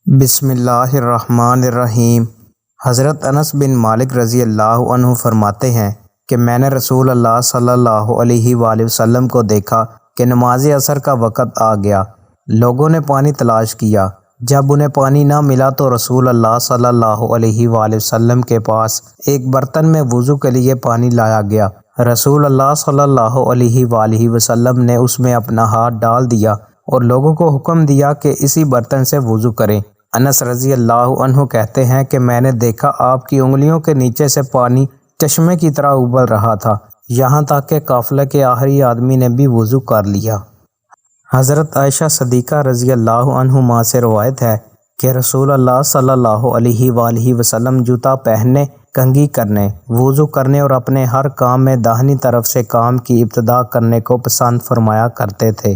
بسم اللہ الرحمن الرحیم۔ حضرت انس بن مالک رضی اللہ عنہ فرماتے ہیں کہ میں نے رسول اللہ صلی اللہ علیہ وآلہ وسلم کو دیکھا کہ نماز عصر کا وقت آ گیا۔ لوگوں نے پانی تلاش کیا۔ جب انہیں پانی نہ ملا تو رسول اللہ صلی اللہ علیہ وآلہ وسلم کے پاس ایک برتن میں وضو کے لیے پانی لایا گیا۔ رسول اللہ صلی اللہ علیہ وآلہ وسلم نے اس میں اپنا ہاتھ ڈال دیا اور لوگوں کو حکم دیا کہ اسی برتن سے وضو کریں۔ انس رضی اللہ عنہ کہتے ہیں کہ میں نے دیکھا آپ کی انگلیوں کے نیچے سے پانی چشمے کی طرح ابل رہا تھا، یہاں تک کہ قافلے کے آخری آدمی نے بھی وضو کر لیا۔ حضرت عائشہ صدیقہ رضی اللہ عنہما سے روایت ہے کہ رسول اللہ صلی اللہ علیہ وآلہ وسلم جوتا پہننے، کنگھی کرنے، وضو کرنے اور اپنے ہر کام میں داہنی طرف سے کام کی ابتدا کرنے کو پسند فرمایا کرتے تھے۔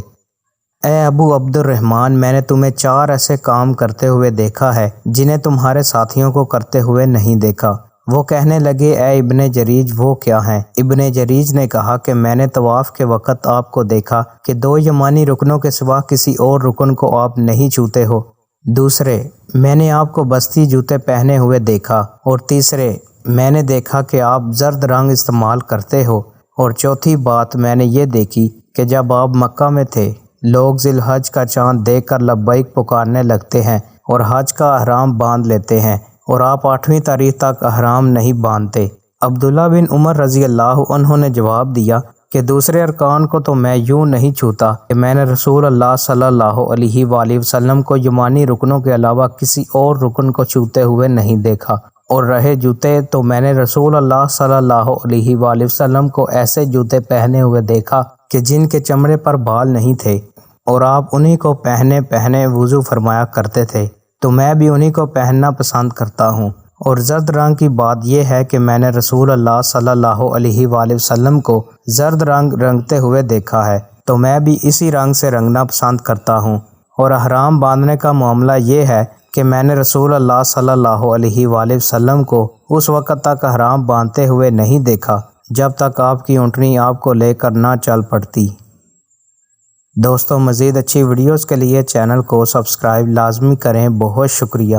اے ابو عبد الرحمن، میں نے تمہیں 4 ایسے کام کرتے ہوئے دیکھا ہے جنہیں تمہارے ساتھیوں کو کرتے ہوئے نہیں دیکھا۔ وہ کہنے لگے اے ابن جریج وہ کیا ہیں؟ ابن جریج نے کہا کہ میں نے طواف کے وقت آپ کو دیکھا کہ 2 یمانی رکنوں کے سوا کسی اور رکن کو آپ نہیں چھوتے ہو۔ دوسرے، میں نے آپ کو بستی جوتے پہنے ہوئے دیکھا۔ اور تیسرے، میں نے دیکھا کہ آپ زرد رنگ استعمال کرتے ہو۔ اور چوتھی بات میں نے یہ دیکھی کہ جب آپ مکہ میں تھے لوگ ذی الحج کا چاند دیکھ کر لبیک پکارنے لگتے ہیں اور حج کا احرام باندھ لیتے ہیں، اور آپ 8ویں تاریخ تک احرام نہیں باندھتے۔ عبداللہ بن عمر رضی اللہ عنہ نے جواب دیا کہ دوسرے ارکان کو تو میں یوں نہیں چھوتا کہ میں نے رسول اللہ صلی اللہ علیہ وآلہ وسلم کو یمانی رکنوں کے علاوہ کسی اور رکن کو چھوتے ہوئے نہیں دیکھا، اور رہے جوتے تو میں نے رسول اللہ صلی اللہ علیہ وآلہ وسلم کو ایسے جوتے پہنے ہوئے دیکھا کہ جن کے چمڑے پر بال نہیں تھے، اور آپ انہی کو پہنے وضو فرمایا کرتے تھے، تو میں بھی انہی کو پہننا پسند کرتا ہوں۔ اور زرد رنگ کی بات یہ ہے کہ میں نے رسول اللہ صلی اللہ علیہ وآلہ وسلم کو زرد رنگ رنگتے ہوئے دیکھا ہے، تو میں بھی اسی رنگ سے رنگنا پسند کرتا ہوں۔ اور احرام باندھنے کا معاملہ یہ ہے کہ میں نے رسول اللہ صلی اللہ علیہ وآلہ وسلم کو اس وقت تک احرام باندھتے ہوئے نہیں دیکھا جب تک آپ کی اونٹنی آپ کو لے کر نہ چل پڑتی۔ دوستو، مزید اچھی ویڈیوز کے لیے چینل کو سبسکرائب لازمی کریں۔ بہت شکریہ۔